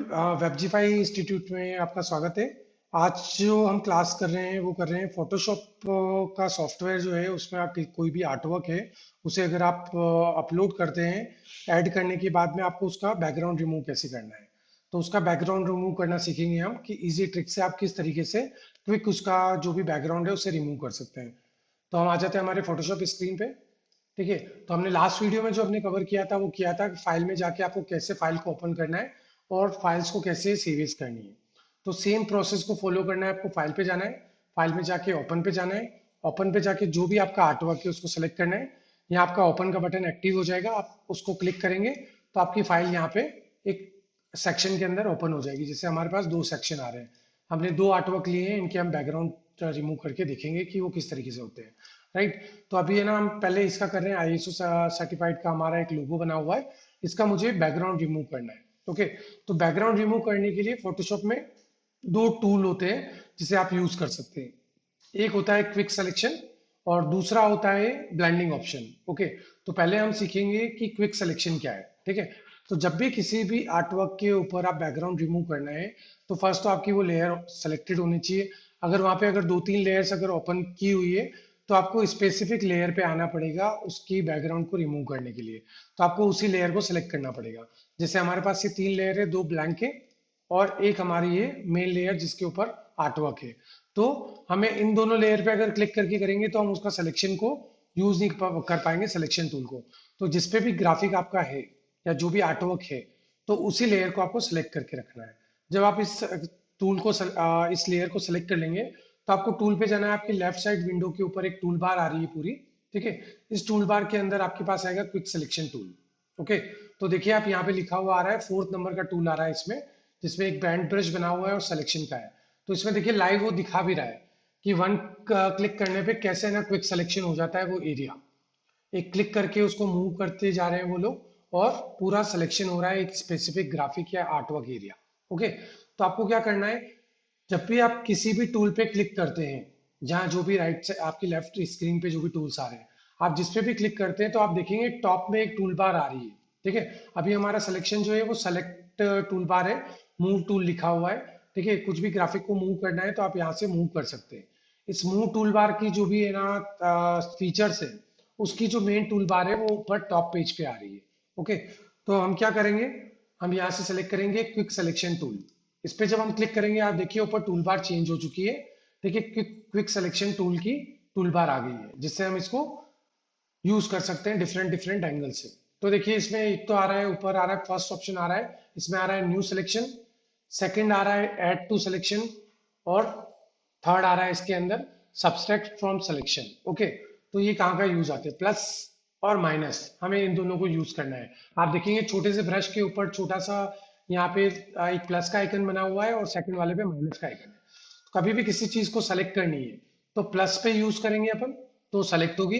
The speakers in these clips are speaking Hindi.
वेबजीफाई इंस्टीट्यूट में आपका स्वागत है। आज जो हम क्लास कर रहे हैं वो कर रहे हैं फोटोशॉप का सॉफ्टवेयर जो है उसमें आप कोई भी आर्टवर्क है उसे अगर आप अपलोड करते हैं, ऐड करने के बाद में आपको उसका बैकग्राउंड रिमूव कैसे करना है। तो उसका बैकग्राउंड रिमूव करना सीखेंगे हम कि इजी ट्रिक से आप किस तरीके से क्विक उसका जो भी बैकग्राउंड है उसे रिमूव कर सकते हैं। तो हम आ जाते हैं हमारे फोटोशॉप स्क्रीन पे। ठीक है, तो हमने लास्ट वीडियो में जो हमने कवर किया था वो किया था कि फाइल में जाके आपको कैसे फाइल को ओपन करना है और फाइल्स को कैसे सेव एज करनी है। तो सेम प्रोसेस को फॉलो करना है, आपको फाइल पे जाना है, फाइल में जाके ओपन पे जाना है, ओपन पे जाके जो भी आपका आर्टवर्क है उसको सेलेक्ट करना है। यहाँ आपका ओपन का बटन एक्टिव हो जाएगा, आप उसको क्लिक करेंगे तो आपकी फाइल यहाँ पे एक सेक्शन के अंदर ओपन हो जाएगी। जैसे हमारे पास दो सेक्शन आ रहे हैं, हमने दो आर्टवर्क लिए हैं, इनके हम बैकग्राउंड रिमूव करके देखेंगे कि वो किस तरीके से होते हैं। राइट, तो अभी है ना हम पहले इसका कर रहे हैं, आईएसओ सर्टिफाइड का हमारा एक लोगो बना हुआ है, इसका मुझे बैकग्राउंड रिमूव करना है। ओके, तो बैकग्राउंड रिमूव करने के लिए फोटोशॉप में दो टूल होते हैं जिसे आप यूज कर सकते हैं। एक होता है क्विक सिलेक्शन और दूसरा होता है ब्लेंडिंग ऑप्शन। ओके, तो पहले हम सीखेंगे कि क्विक सिलेक्शन क्या है। ठीक है, तो जब भी किसी भी आर्टवर्क के ऊपर आप बैकग्राउंड रिमूव करना है तो फर्स्ट तो आपकी वो लेयर सेलेक्टेड होनी चाहिए। अगर वहां पे अगर दो तीन लेयर्स अगर ओपन की हुई है तो आपको स्पेसिफिक लेयर पे आना पड़ेगा उसकी बैकग्राउंड को रिमूव करने के लिए। तो आपको उसी लेयर को सिलेक्ट करना पड़ेगा। जैसे हमारे पास ये तीन लेयर है, दो ब्लैंक है और एक हमारी ये मेन लेयर जिसके ऊपर आर्टवर्क है। तो हमें इन दोनों लेयर पे अगर क्लिक करके करेंगे तो हम उसका सिलेक्शन को यूज नहीं कर पाएंगे, सिलेक्शन टूल को। तो जिस पे भी ग्राफिक आपका है या जो भी आर्टवर्क है तो उसी लेयर को आपको सिलेक्ट करके रखना है। जब आप इस टूल को इस लेयर को सिलेक्ट कर लेंगे तो आपको टूल पे जाना है। आपकी लेफ्ट साइड विंडो के ऊपर एक टूल बार आ रही है पूरी। ठीक है, इस टूल बार के अंदर आपके पास आएगा क्विक सिलेक्शन टूल। ओके, तो देखिए आप यहाँ पे लिखा हुआ आ रहा है, फोर्थ नंबर का टूल आ रहा है इसमें, जिसमें एक बैंड ब्रश बना हुआ है और सिलेक्शन का है। तो इसमें देखिए लाइव वो दिखा भी रहा है कि वन क्लिक करने पे कैसे ना क्विक सिलेक्शन हो जाता है वो एरिया। एक क्लिक करके उसको मूव करते जा रहे हैं वो लोग और पूरा सिलेक्शन हो रहा है एक स्पेसिफिक ग्राफिक या आर्टवर्क एरिया। ओके, तो आपको क्या करना है, जब भी आप किसी भी टूल पे क्लिक करते हैं, जहां जो भी राइट से आपकी लेफ्ट स्क्रीन पे जो भी टूल्स आ रहे हैं, आप जिस पे भी क्लिक करते हैं तो आप देखेंगे टॉप में एक टूल बार आ रही है। ठीक है, अभी हमारा सिलेक्शन जो है वो सेलेक्ट टूल बार है, मूव टूल लिखा हुआ है। ठीक है, कुछ भी ग्राफिक को मूव करना है तो आप यहाँ से मूव कर सकते हैं। इस मूव टूल बार की जो भी है ना फीचर्स है, उसकी जो मेन टूल बार है वो ऊपर टॉप पेज पे आ रही है। ओके, तो हम क्या करेंगे, हम यहाँ से सेलेक्ट करेंगे क्विक सिलेक्शन टूल। इस पे जब हम क्लिक करेंगे आप देखिए ऊपर टूल बार चेंज हो चुकी है। देखिए क्विक क्विक सिलेक्शन टूल की टूल बार आ गई है जिससे हम इसको यूज कर सकते हैं डिफरेंट डिफरेंट एंगल से। तो देखिए इसमें एक तो आ रहा है, ऊपर आ रहा है, फर्स्ट ऑप्शन आ रहा है, इसमें आ रहा है न्यू सिलेक्शन। सेकंड आ रहा है ऐड टू सिलेक्शन और थर्ड आ रहा है इसके अंदर सब्सट्रैक्ट फ्रॉम सिलेक्शन। ओके, तो ये कहाँ का यूज आते हैं, प्लस और माइनस, हमें इन दोनों को यूज करना है। आप देखेंगे छोटे से ब्रश के ऊपर छोटा सा यहाँ पे एक प्लस का आइकन बना हुआ है और सेकंड वाले पे माइनस का आइकन है। कभी भी किसी चीज को सेलेक्ट करनी है तो प्लस पे यूज करेंगे अपन, तो सेलेक्ट होगी।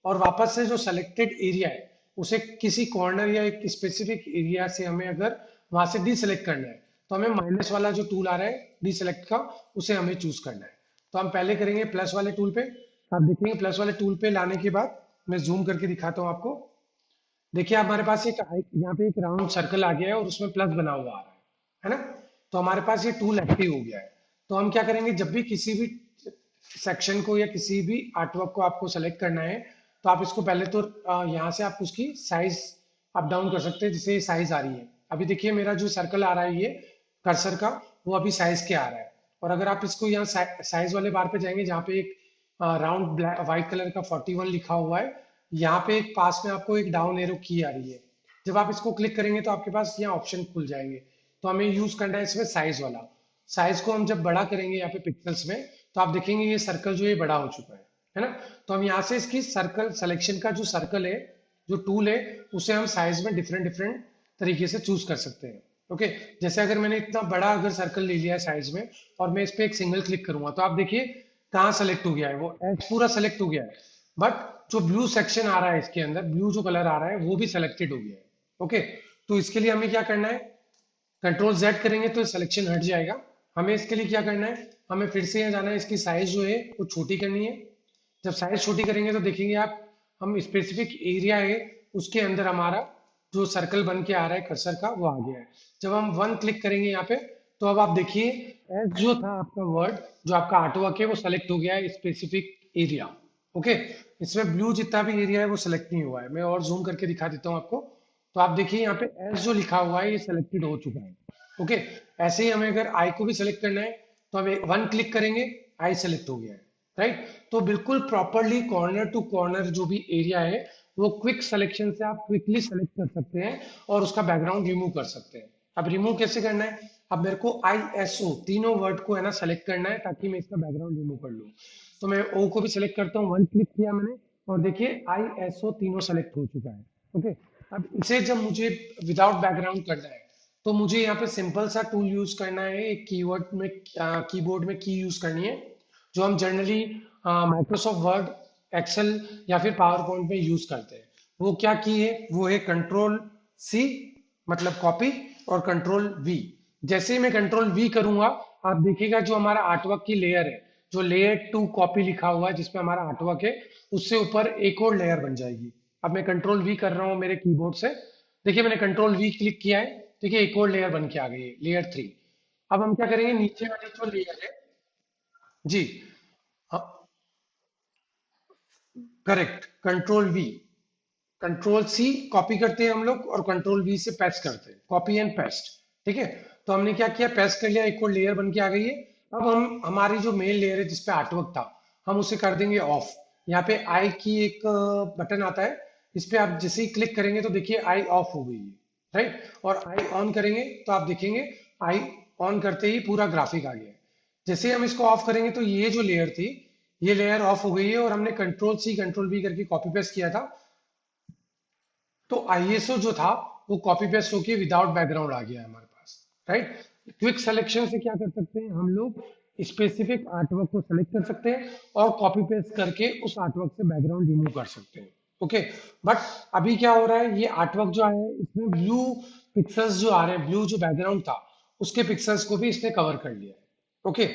और वापस से जो सेलेक्टेड एरिया है उसे किसी कॉर्नर या एक स्पेसिफिक एरिया से हमें अगर वहां से डीसेलेक्ट करना है तो हमें माइनस वाला जो टूल आ रहा है डीसेलेक्ट का, उसे हमें चूज करना है। तो हम पहले करेंगे प्लस वाले टूल पे। आप देखेंगे प्लस वाले टूल पे लाने के बाद मैं जूम करके दिखाता हूँ आपको। देखिए हमारे पास एक यहाँ पे एक राउंड सर्कल आ गया है और उसमें प्लस बना हुआ आ रहा है ना। तो हमारे पास ये टूल एक्टिव हो गया है। तो हम क्या करेंगे, जब भी किसी भी सेक्शन को या किसी भी आर्टवर्क को आपको सेलेक्ट करना है तो आप इसको पहले तो यहाँ से आप उसकी साइज अप डाउन कर सकते हैं, जिससे साइज आ रही है। अभी देखिए मेरा जो सर्कल आ रहा है ये कर्सर का, वो अभी साइज के आ रहा है। और अगर आप इसको यहाँ साइज वाले बार पे जाएंगे जहाँ पे एक राउंड व्हाइट कलर का 41 लिखा हुआ है, यहाँ पे एक पास में आपको एक डाउन एरो की आ रही है। जब आप इसको क्लिक करेंगे तो आपके पास यहाँ ऑप्शन खुल जाएंगे। तो हमें यूज करना है इसमें साइज वाला। साइज को हम जब बड़ा करेंगे यहाँ पे पिक्सल्स में तो आप देखेंगे ये सर्कल जो है बड़ा हो चुका है ना। तो हम यहाँ से इसकी सर्कल सिलेक्शन का जो सर्कल है, जो टूल है, उसे हम साइज में डिफरेंट डिफरेंट तरीके से चूज कर सकते हैं। ओके, जैसे अगर मैंने इतना बड़ा अगर सर्कल ले लिया है साइज में और मैं इस पे एक सिंगल क्लिक करूंगा तो आप देखिए कहाँ सेलेक्ट हो गया है, वो एज पूरा सेलेक्ट हो गया है। बट जो ब्लू सेक्शन आ रहा है इसके अंदर, ब्लू जो कलर आ रहा है वो भी सेलेक्टेड हो गया है। ओके, तो इसके लिए हमें क्या करना है, कंट्रोल जेड करेंगे तो सिलेक्शन हट जाएगा। हमें इसके लिए क्या करना है, हमें फिर से यहाँ जाना है, इसकी साइज जो है वो छोटी करनी है। जब साइज छोटी करेंगे तो देखेंगे आप, हम स्पेसिफिक एरिया है उसके अंदर हमारा जो सर्कल बन के आ रहा है कर्सर का वो आ गया है। जब हम वन क्लिक करेंगे यहाँ पे, तो अब आप देखिए एस जो था आपका वर्ड, जो आपका आर्टवर्क है वो सेलेक्ट हो गया है स्पेसिफिक एरिया। ओके, इसमें ब्लू जितना भी एरिया है वो सेलेक्ट नहीं हुआ है। मैं और जूम करके दिखा देता हूँ आपको। तो आप देखिए यहाँ पे एस जो लिखा हुआ है ये सेलेक्टेड हो चुका है। ओके, ऐसे ही हमें अगर आई को भी सेलेक्ट करना है तो हमें वन क्लिक करेंगे, आई सेलेक्ट हो गया है। राइट, तो बिल्कुल प्रॉपरली कॉर्नर टू कॉर्नर जो भी एरिया है वो क्विक सिलेक्शन से आप क्विकली सेलेक्ट कर सकते हैं और उसका बैकग्राउंड रिमूव कर सकते हैं। अब रिमूव कैसे करना है? अब मेरे को ISO तीनों वर्ड को है ना सेलेक्ट करना है ताकि मैं इसका बैकग्राउंड रिमूव कर लूँ। तो मैं ओ को भी सेलेक्ट करता हूँ, वन क्लिक किया मैंने और देखिए ISO तीनों सेलेक्ट हो चुका है। ओके, अब इसे जब मुझे विदाउट बैकग्राउंड करना है तो मुझे यहाँ पे सिंपल सा टूल यूज करना है। एक कीवर्ड में कीबोर्ड में की यूज करनी है जो हम जनरली माइक्रोसॉफ्ट वर्ड, एक्सेल या फिर पावर पॉइंट में यूज करते हैं। वो क्या की है? वो है कंट्रोल सी मतलब कॉपी और कंट्रोल वी। जैसे ही मैं कंट्रोल वी करूंगा आप देखिएगा जो हमारा आर्टवर्क की लेयर है, जो लेयर टू कॉपी लिखा हुआ है जिसपे हमारा आर्टवर्क है, उससे ऊपर एक और लेयर बन जाएगी। अब मैं कंट्रोल वी कर रहा हूँ मेरे कीबोर्ड से। देखिए मैंने कंट्रोल वी क्लिक किया है, देखिए एक और लेयर बन के आ गई है, लेयर 3। अब हम क्या करेंगे, नीचे वाली जो लेयर है, जी, correct, control V, control C copy करते हैं हम लोग और कंट्रोल वी से पेस्ट करते हैं, कॉपी एंड पेस्ट। ठीक है, तो हमने क्या किया, पेस्ट कर लिया, एक और लेयर बन के आ गई है। अब हम हमारी जो मेन लेयर है जिसपे आर्टवर्क था हम उसे कर देंगे ऑफ। यहाँ पे आई की एक बटन आता है, इस पे आप जैसे ही क्लिक करेंगे तो देखिए आई ऑफ हो गई है। राइट, और आई ऑन करेंगे तो आप देखेंगे आई ऑन करते ही पूरा ग्राफिक आ गया है। जैसे ही हम इसको ऑफ करेंगे तो ये जो लेयर थी ये लेयर ऑफ हो गई है और हमने कंट्रोल सी कंट्रोल वी करके कॉपी पेस्ट किया था। तो ISO जो था वो कॉपी पेस्ट होके विदाउट बैकग्राउंड आ गया है हमारे पास। राइट, क्विक सिलेक्शन से क्या कर सकते हैं हम लोग, स्पेसिफिक आर्टवर्क को सेलेक्ट कर सकते हैं और कॉपी पेस्ट करके उस आर्टवर्क से बैकग्राउंड रिमूव कर सकते हैं। ओके, बट अभी क्या हो रहा है, ये आर्टवर्क जो आया है इसमें ब्लू पिक्सल्स जो आ रहे हैं, ब्लू जो बैकग्राउंड था उसके पिक्सल्स को भी इसने कवर कर लिया है। ओके,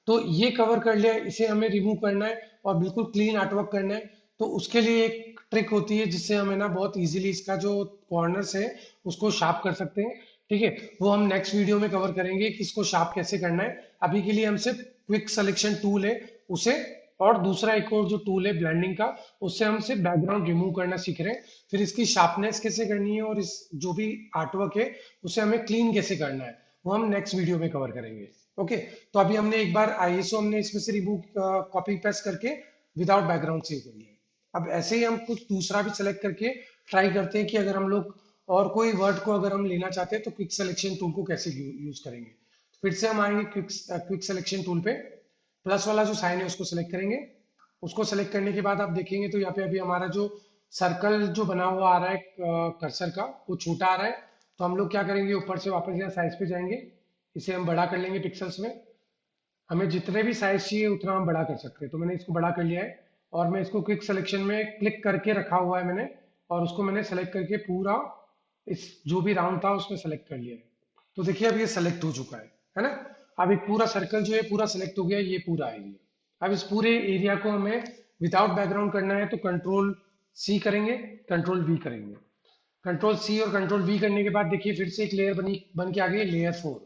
तो ये कवर कर लिया है, इसे हमें रिमूव करना है और बिल्कुल क्लीन आर्टवर्क करना है। तो उसके लिए एक ट्रिक होती है जिससे हमें ना बहुत इजीली इसका जो कॉर्नर्स है उसको शार्प कर सकते हैं। ठीक है, वो हम नेक्स्ट वीडियो में कवर करेंगे कि इसको शार्प कैसे करना है। अभी के लिए हम सिर्फ क्विक सिलेक्शन टूल है उसे, और दूसरा एक और जो टूल है ब्लेंडिंग का, उससे हम सिर्फ बैकग्राउंड रिमूव करना सीख रहे हैं। फिर इसकी शार्पनेस कैसे करनी है और इस जो भी आर्टवर्क है उसे हमें क्लीन कैसे करना है वो हम नेक्स्ट वीडियो में कवर करेंगे। ओके, तो अभी हमने एक बार ISO हमने इसमें से रिमूव कॉपी पेस्ट करके विदाउट बैकग्राउंड सेव कर लिया। अब ऐसे ही हम कुछ दूसरा भी सेलेक्ट करके ट्राई करते हैं कि अगर हम लोग और कोई वर्ड को अगर हम लेना चाहते हैं तो क्विक सिलेक्शन टूल को कैसे यूज करेंगे। फिर से हम आएंगे क्विक सिलेक्शन टूल पे, प्लस वाला जो साइन है उसको सेलेक्ट करेंगे। उसको सेलेक्ट करने के बाद आप देखेंगे तो यहाँ पे अभी हमारा जो सर्कल जो बना हुआ आ रहा है कर्सर का वो छोटा आ रहा है। तो हम लोग क्या करेंगे, ऊपर से वापस यहाँ साइज पे जाएंगे, इसे हम बड़ा कर लेंगे पिक्सल्स में। हमें जितने भी साइज चाहिए उतना हम बड़ा कर सकते हैं। तो मैंने इसको बड़ा कर लिया है और मैं इसको क्विक सिलेक्शन में क्लिक करके रखा हुआ है मैंने, और उसको मैंने सेलेक्ट करके पूरा इस जो भी राउंड था उसमें सेलेक्ट कर लिया है। तो देखिए अब ये सेलेक्ट हो चुका है ना। अब एक पूरा सर्कल जो है पूरा सेलेक्ट हो गया, ये पूरा एरिया। अब इस पूरे एरिया को हमें विदाउट बैकग्राउंड करना है तो कंट्रोल सी करेंगे, कंट्रोल वी करेंगे। कंट्रोल सी और कंट्रोल वी करने के बाद देखिए फिर से एक लेयर बन के आ गई है, लेयर 4।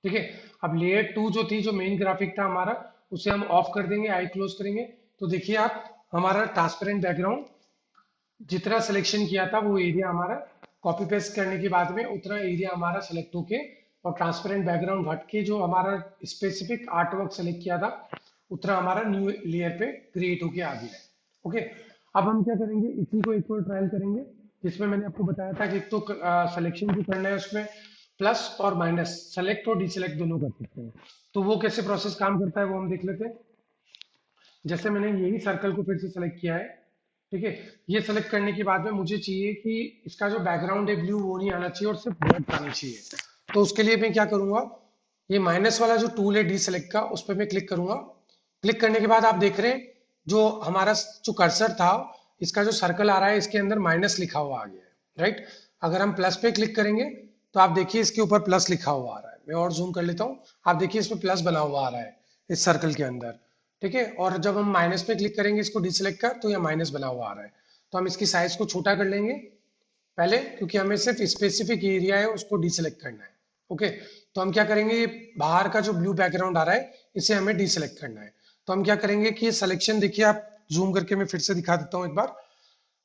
ठीक है, अब लेयर 2 जो थी, जो मेन ग्राफिक था हमारा, उसे हम ऑफ कर देंगे, आई क्लोज करेंगे। तो देखिए आप हमारा ट्रांसपेरेंट बैकग्राउंड जितना सिलेक्शन किया था वो एरिया हमारा कॉपी पेस्ट करने के बाद में उतना एरिया हमारा सेलेक्ट होके और ट्रांसपेरेंट बैकग्राउंड हट के जो हमारा स्पेसिफिक आर्ट वर्क सेलेक्ट किया था उतना हमारा न्यू लेयर पे क्रिएट होके आ गया है। ओके, अब हम क्या करेंगे, इसी को एक और ट्रायल करेंगे जिसमें मैंने आपको बताया था कि एक तो सिलेक्शन जो करना है उसमें प्लस और माइनस, सेलेक्ट और डिसेलेक्ट दोनों कर सकते हैं। तो वो कैसे प्रोसेस काम करता है वो हम देख लेते हैं। जैसे मैंने यही सर्कल को फिर से सेलेक्ट किया है। ठीक है, ये सेलेक्ट करने के बाद में मुझे चाहिए कि इसका जो बैकग्राउंड है ब्लू वो नहीं आना चाहिए और सिर्फ वर्ड आना चाहिए। तो उसके लिए मैं क्या करूंगा, ये माइनस वाला जो टूल है डी सेलेक्ट का उस पर मैं क्लिक करूंगा। क्लिक करने के बाद आप देख रहे हैं जो हमारा जो कर्सर था, इसका जो सर्कल आ रहा है इसके अंदर माइनस लिखा हुआ आ गया है। राइट, अगर हम प्लस पे क्लिक करेंगे तो आप देखिए इसके ऊपर प्लस लिखा हुआ आ रहा है। मैं और जूम कर लेता हूँ, आप देखिए इसमें प्लस बना हुआ आ रहा है इस सर्कल के अंदर। ठीक है, और जब हम माइनस पे क्लिक करेंगे इसको डिसलेक्ट कर तो यह माइनस बना हुआ आ रहा है। तो हम इसकी साइज को छोटा कर लेंगे पहले, क्योंकि हमें सिर्फ स्पेसिफिक एरिया है उसको डीसेलेक्ट करना है। ओके, तो हम क्या करेंगे, ये बाहर का जो ब्लू बैकग्राउंड आ रहा है इसे हमें डीसेलेक्ट करना है। तो हम क्या करेंगे कि ये सिलेक्शन देखिए, आप जूम करके मैं फिर से दिखा देता हूँ एक बार।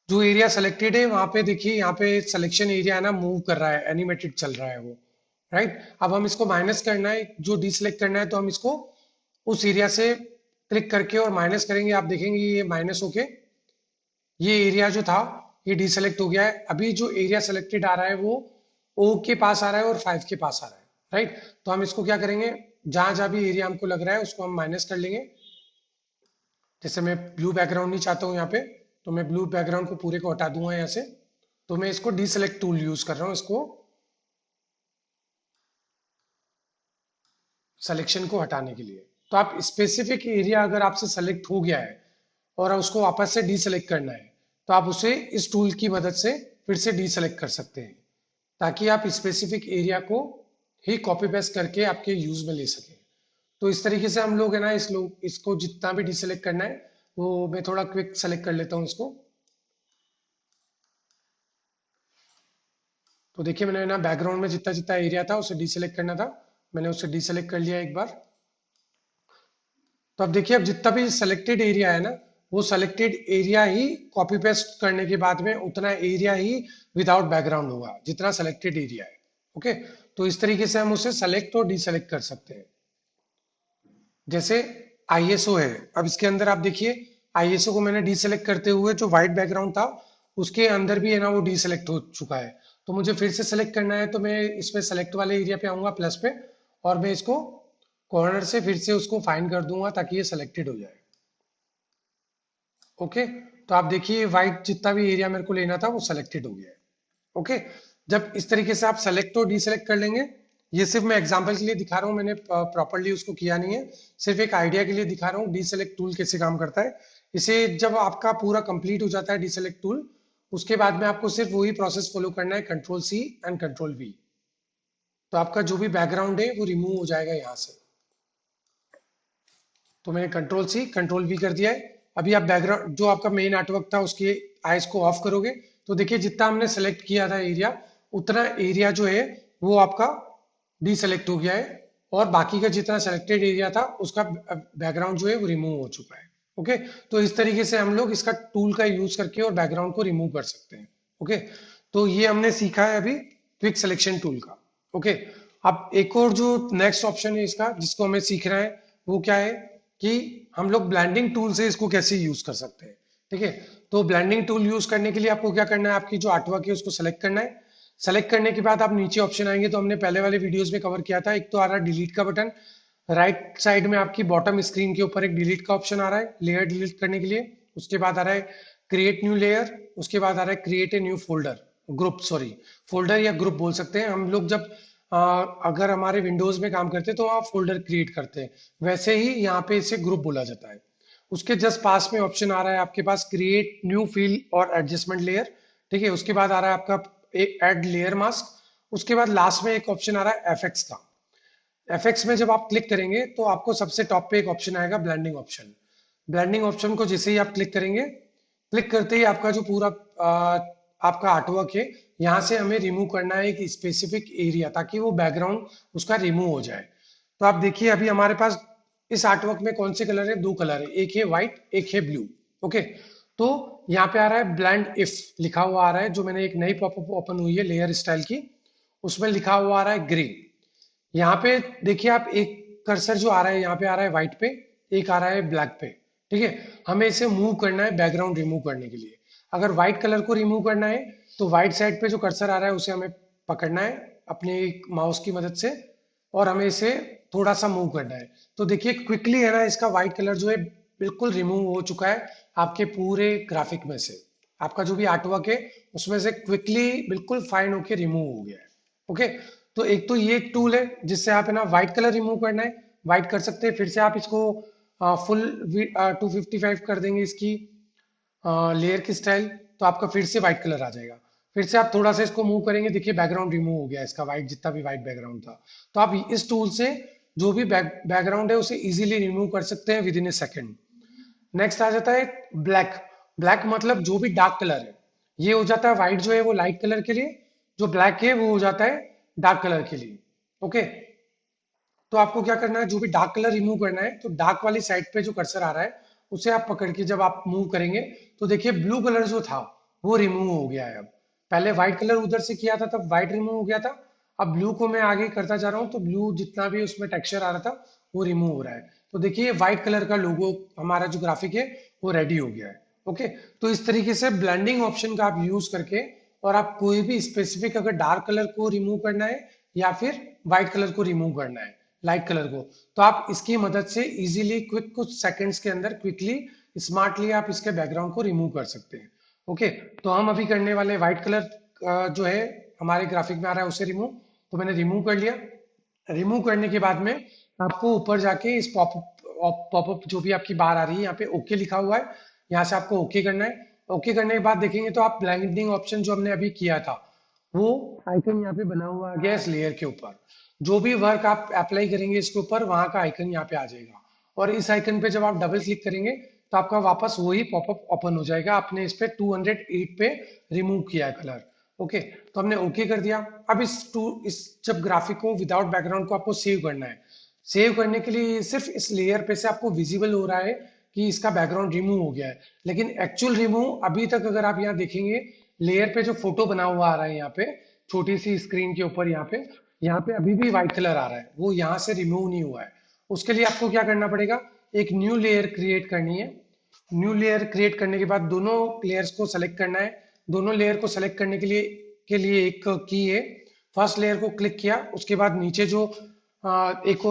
जो एरिया सेलेक्टेड है वहां पे देखिए, यहाँ पे सिलेक्शन एरिया है ना, मूव कर रहा है, एनिमेटेड चल रहा है वो। राइट, अब हम इसको माइनस करना है, जो डीसेलेक्ट करना है, तो हम इसको उस एरिया से क्लिक करके और माइनस करेंगे। आप देखेंगे ये माइनस होके ये एरिया जो था ये डीसेलेक्ट हो गया है। अभी जो एरिया सेलेक्टेड आ रहा है वो ओ के पास आ रहा है और 5 के पास आ रहा है। राइट, तो हम इसको क्या करेंगे, जहां जहां भी एरिया हमको लग रहा है उसको हम माइनस कर लेंगे। जैसे मैं ब्लू बैकग्राउंड नहीं चाहता हूँ यहाँ पे, तो मैं ब्लू बैकग्राउंड को पूरे को हटा दूंगा यहाँ से। तो मैं इसको डीसेलेक्ट टूल यूज कर रहा हूँ, इसको सिलेक्शन को हटाने के लिए। तो आप स्पेसिफिक एरिया अगर आपसे सेलेक्ट हो गया है और उसको वापस से डीसेलेक्ट करना है, तो आप उसे इस टूल की मदद से फिर से डीसेलेक्ट कर सकते हैं, ताकि आप स्पेसिफिक एरिया को ही कॉपी पेस्ट करके आपके यूज में ले सकें। तो इस तरीके से हम लोग है ना, इसको जितना भी डीसेलेक्ट करना है वो मैं थोड़ा क्विक सेलेक्ट कर लेता हूँ इसको। तो देखिए मैंने ना बैकग्राउंड में जितना जितना एरिया था उसे डीसेलेक्ट करना था, मैंने उसे डीसेलेक्ट कर लिया एक बार। तो अब देखिए, अब जितना भी सेलेक्टेड एरिया है ना, वो सेलेक्टेड एरिया ही कॉपी पेस्ट करने के बाद में उतना एरिया ही विदाउट बैकग्राउंड होगा जितना सेलेक्टेड एरिया है। ओके, तो इस तरीके से हम उसे सेलेक्ट और डीसेलेक्ट कर सकते हैं। जैसे आईएसओ है, अब इसके अंदर आप देखिए, आईएसओ को मैंने डीसेलेक्ट करते हुए जो व्हाइट बैकग्राउंड था उसके अंदर भी है ना वो डीसेलेक्ट हो चुका है। तो मुझे फिर से सेलेक्ट करना है, तो मैं इसमें सेलेक्ट वाले एरिया पे आऊंगा प्लस पे, और मैं इसको कॉर्नर से फिर से उसको फाइंड कर दूंगा ताकि ये सेलेक्टेड हो जाए। ओके, तो आप देखिए व्हाइट जितना भी एरिया मेरे को लेना था वो सेलेक्टेड हो गया है। ओके, जब इस तरीके से आप सेलेक्ट और डीसेलेक्ट कर लेंगे, ये सिर्फ मैं एग्जांपल के लिए दिखा रहा हूँ, मैंने प्रॉपरली उसको किया नहीं है, सिर्फ एक आइडिया के लिए दिखा रहा हूँ डीसेलेक्ट टूल कैसे काम करता है। इसे जब आपका पूरा कंप्लीट हो जाता है डीसेलेक्ट टूल, उसके बाद में आपको सिर्फ वही प्रोसेस फॉलो करना है, control C and control V. तो आपका जो भी बैकग्राउंड है वो रिमूव हो जाएगा यहाँ से। तो मैंने कंट्रोल सी कंट्रोल वी कर दिया है। अभी आप बैकग्राउंड जो आपका मेन आर्टवर्क था उसकी आइज को ऑफ करोगे, तो देखिए जितना हमने सेलेक्ट किया था एरिया, उतना एरिया जो है वो आपका डीसेलेक्ट हो गया है, और बाकी का जितना सेलेक्टेड एरिया था उसका बैकग्राउंड जो है वो रिमूव हो चुका है। ओके, तो इस तरीके से हम लोग इसका टूल का यूज करके और बैकग्राउंड को रिमूव कर सकते हैं। ओके, तो ये हमने सीखा है अभी क्विक सिलेक्शन टूल का। ओके, अब एक और जो नेक्स्ट ऑप्शन है इसका जिसको हमें सीखना है वो क्या है, कि हम लोग ब्लेंडिंग टूल से इसको कैसे यूज कर सकते हैं। ठीक है, तो ब्लेंडिंग टूल यूज करने के लिए आपको क्या करना है, आपकी जो आर्टवर्क है उसको सेलेक्ट करना है। सेलेक्ट करने के बाद आप नीचे ऑप्शन आएंगे, तो हमने पहले वाले वीडियोस में कवर किया था, एक तो आ रहा है डिलीट का बटन, राइट साइड में आपकी बॉटम स्क्रीन के ऊपर एक डिलीट का ऑप्शन आ रहा है लेयर डिलीट करने के लिए। उसके बाद आ रहा है क्रिएट न्यू लेयर, उसके बाद आ रहा है create a new folder, group sorry, folder या ग्रुप बोल सकते हैं हम लोग। जब अगर हमारे विंडोज में काम करते हैं तो आप फोल्डर क्रिएट करते हैं, वैसे ही यहाँ पे इसे ग्रुप बोला जाता है। उसके जस्ट पास में ऑप्शन आ रहा है आपके पास क्रिएट न्यू फील और एडजस्टमेंट लेयर। ठीक है, उसके बाद आ रहा है आपका एड लेयर मास्क। उसके बाद लास्ट में एक ऑप्शन आ रहा है एफएक्स का। एफएक्स में जब आप क्लिक करेंगे तो आपको सबसे टॉप पे एक ऑप्शन आएगा ब्लेंडिंग ऑप्शन। ब्लेंडिंग ऑप्शन को जैसे ही आप क्लिक करेंगे, क्लिक करते ही आपका जो पूरा आपका आर्टवर्क है, यहाँ से हमें रिमूव करना है एक स्पेसिफिक एरिया, ताकि वो बैकग्राउंड उसका रिमूव हो जाए। तो आप देखिए अभी हमारे पास इस आर्टवर्क में कौन से कलर है, दो कलर है, एक है व्हाइट एक है ब्लू। ओके, तो यहाँ पे आ रहा है ब्लेंड इफ लिखा हुआ आ रहा है, जो मैंने एक नई पॉपअप ओपन हुई है लेयर स्टाइल की, उसमें लिखा हुआ आ रहा है ग्रे। यहाँ पे देखिए आप, एक कर्सर जो आ रहा है यहाँ पे आ रहा है व्हाइट पे, एक आ रहा है ब्लैक पे। ठीक है, हमें इसे मूव करना है बैकग्राउंड रिमूव करने के लिए। अगर व्हाइट कलर को रिमूव करना है तो व्हाइट साइड पे जो कर्सर आ रहा है उसे हमें पकड़ना है अपने माउस की मदद से, और हमें इसे थोड़ा सा मूव करना है। तो देखिए क्विकली है ना, इसका व्हाइट कलर जो है बिल्कुल रिमूव हो चुका है आपके पूरे ग्राफिक में से। आपका जो भी आर्टवर्क है उसमें से क्विकली बिल्कुल फाइन होके रिमूव हो गया है। ओके, तो एक तो ये एक टूल है जिससे आप है ना व्हाइट कलर रिमूव करना है, व्हाइट कर सकते हैं। फिर से आप इसको फुल 255 कर देंगे इसकी लेयर की स्टाइल, तो आपका फिर से व्हाइट कलर आ जाएगा। फिर से आप थोड़ा सा इसको मूव करेंगे, देखिए बैकग्राउंड रिमूव हो गया इसका, व्हाइट जितना भी व्हाइट बैकग्राउंड था। तो आप इस टूल से जो भी बैकग्राउंड है उसे इजीली रिमूव कर सकते हैं within a second. Next आ जाता है ब्लैक। ब्लैक मतलब जो भी डार्क कलर है, ये हो जाता है व्हाइट जो है वो लाइट कलर के लिए, जो ब्लैक है वो हो जाता है डार्क कलर के लिए। ओके, तो आपको क्या करना है, जो भी डार्क कलर रिमूव करना है, तो डार्क वाली साइड पे जो कर्सर आ रहा है उसे आप पकड़ के जब आप मूव करेंगे तो देखिए ब्लू कलर जो था वो रिमूव हो गया है। अब पहले व्हाइट कलर उधर से किया था तब व्हाइट रिमूव हो गया था, अब ब्लू को मैं आगे करता जा रहा हूँ तो ब्लू जितना भी उसमें टेक्सचर आ रहा था वो रिमूव हो रहा है। तो देखिए व्हाइट कलर का लोगो हमारा जो ग्राफिक है वो रेडी हो गया है। ओके, तो इस तरीके से ब्लेंडिंग ऑप्शन का आप यूज करके और आप कोई भी स्पेसिफिक अगर डार्क कलर को रिमूव करना है या फिर व्हाइट कलर को रिमूव करना है, लाइट कलर को, तो आप इसकी मदद से इजीली क्विक कुछ सेकंड्स के अंदर क्विकली स्मार्टली आप इसके बैकग्राउंड को रिमूव कर सकते हैं। ओके, तो हम अभी करने वाले व्हाइट कलर जो है हमारे ग्राफिक में आ रहा है उसे रिमूव, तो मैंने रिमूव कर लिया। रिमूव करने के बाद में आपको ऊपर जाके इस पॉपअप जो भी आपकी बार आ रही है यहाँ पे ओके लिखा हुआ है, यहाँ से आपको ओके करना है। ओके करने के बाद देखेंगे तो आप ब्लेंडिंग ऑप्शन जो हमने अभी किया था वो आइकन यहाँ पे बना हुआ आ गया है इस लेयर के ऊपर। जो भी वर्क आप अप्लाई करेंगे इसके ऊपर वहां का आइकन यहाँ पे आ जाएगा, और इस आइकन पे जब आप डबल क्लिक करेंगे तो आपका वापस वही पॉपअप ओपन हो जाएगा। आपने इस पे 208 पे रिमूव किया है कलर। ओके, तो हमने ओके कर दिया। अब इस जब ग्राफिक को विदाउट बैकग्राउंड को आपको सेव करना है, सेव करने के लिए सिर्फ इस लेयर पे से आपको विजिबल हो रहा है कि इसका बैकग्राउंड रिमूव हो गया है, लेकिन एक्चुअल रिमूव अभी तक अगर आप यहाँ देखेंगे लेयर पे जो फोटो बना हुआ आ रहा है यहाँ पे छोटी सी स्क्रीन के ऊपर, यहाँ पे अभी भी व्हाइट कलर आ रहा है, वो यहाँ से रिमूव नहीं हुआ है। उसके लिए आपको क्या करना पड़ेगा, एक न्यू लेयर क्रिएट करनी है। न्यू लेयर क्रिएट करने के बाद दोनों लेयर्स को सेलेक्ट करना है। दोनों लेयर को सेलेक्ट करने के लिए एक की है, फर्स्ट लेयर को क्लिक किया, उसके बाद नीचे जो एक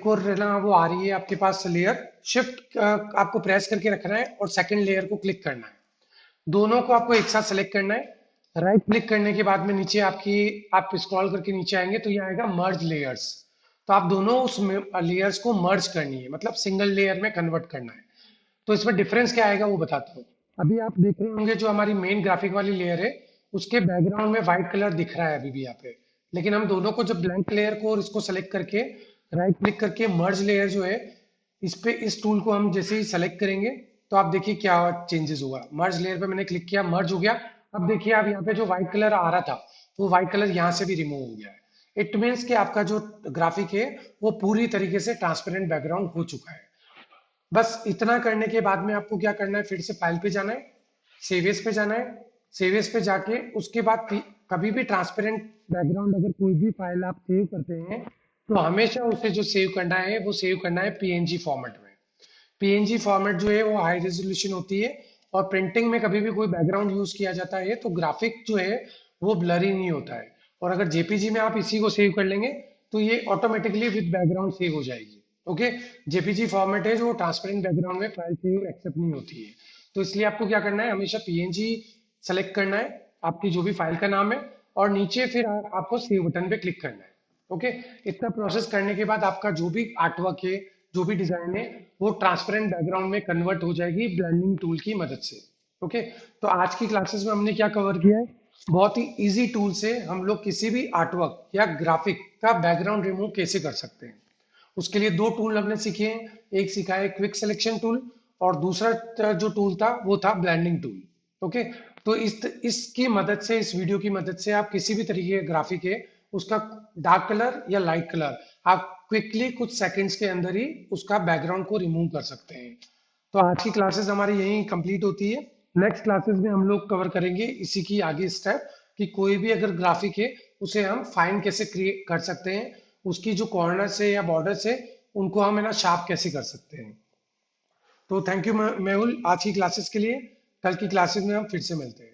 और है ना वो आ रही है आपके पास लेयर, शिफ्ट आपको प्रेस करके रखना है और सेकंड लेयर को क्लिक करना है। दोनों को आपको एक साथ सेलेक्ट करना है। राइट क्लिक करने के बाद में नीचे आप स्क्रॉल करके नीचे आएंगे तो ये आएगा मर्ज लेयर्स। तो आप दोनों उस लेयर्स को मर्ज करनी है, मतलब सिंगल लेयर में कन्वर्ट करना है। तो इसमें डिफरेंस क्या आएगा वो बताता हूँ। अभी आप देख रहे होंगे जो हमारी मेन ग्राफिक वाली लेयर है उसके बैकग्राउंड में व्हाइट कलर दिख रहा है अभी भी यहाँ पे, लेकिन हम दोनों को जब ब्लैंक लेयर को और इसको सेलेक्ट करके राइट क्लिक करके मर्ज लेयर जो है इस पे इस टूल को हम जैसे ही सेलेक्ट करेंगे तो आप देखिए क्या चेंजेस होगा। मर्ज लेयर पे मैंने क्लिक किया, मर्ज हो गया। अब देखिए आप यहाँ पे जो व्हाइट कलर आ रहा था वो व्हाइट कलर यहाँ से भी रिमूव हो गया है। इट मीन्स कि आपका जो ग्राफिक है वो पूरी तरीके से ट्रांसपेरेंट बैकग्राउंड हो चुका है। बस इतना करने के बाद में आपको क्या करना है, फिर से फाइल पे जाना है, सेवेस पे जाना है। सेवेस पे जाके उसके बाद कभी भी ट्रांसपेरेंट बैकग्राउंड अगर कोई भी फाइल आप सेव करते हैं तो हमेशा उसे जो सेव करना है वो सेव करना है पीएनजी फॉर्मेट में। पीएनजी फॉर्मेट जो है वो हाई रेजोल्यूशन होती है, और प्रिंटिंग में कभी भी कोई बैकग्राउंड यूज किया जाता है तो ग्राफिक जो है वो ब्लरी नहीं होता है। और अगर जेपीजी में आप इसी को सेव कर लेंगे तो ये ऑटोमेटिकली विद बैकग्राउंड सेव हो जाएगी। ओके, जेपीजी फॉर्मेट है जो ट्रांसपेरेंट बैकग्राउंड में फाइल सेव एक्सेप्ट नहीं होती है। तो इसलिए आपको क्या करना है, हमेशा पीएनजी सेलेक्ट करना है, आपकी जो भी फाइल का नाम है, और नीचे फिर आपको सेव बटन पे क्लिक करना है। ओके, इतना प्रोसेस करने के बाद आपका जो भी आर्टवर्क है, जो भी डिजाइन है, वो ट्रांसपेरेंट बैकग्राउंड में कन्वर्ट हो जाएगी ब्लेंडिंग टूल की मदद से। ओके, तो आज की क्लासेस में हमने क्या कवर किया है, बहुत ही इजी टूल से हम लोग किसी भी आर्टवर्क या ग्राफिक का बैकग्राउंड रिमूव कैसे कर सकते हैं। उसके लिए दो टूल हमने सीखे हैं, एक सीखा है क्विक सिलेक्शन टूल और दूसरा जो टूल था वो था ब्लेंडिंग टूल। ओके, तो इसकी मदद से, इस वीडियो की मदद से आप किसी भी तरीके का ग्राफिक है उसका डार्क कलर या लाइट कलर आप क्विकली कुछ सेकंड्स के अंदर ही उसका बैकग्राउंड को रिमूव कर सकते हैं। तो आज की क्लासेस हमारी यहीं कंप्लीट होती है। नेक्स्ट क्लासेस में हम लोग कवर करेंगे इसी की आगे स्टेप कि कोई भी अगर ग्राफिक है उसे हम फाइन कैसे क्रिएट कर सकते हैं, उसकी जो कॉर्नर से या बॉर्डर से उनको हम है ना शार्प कैसे कर सकते हैं। तो थैंक यू मेहुल आज की क्लासेस के लिए। कल की क्लासेस में हम फिर से मिलते हैं।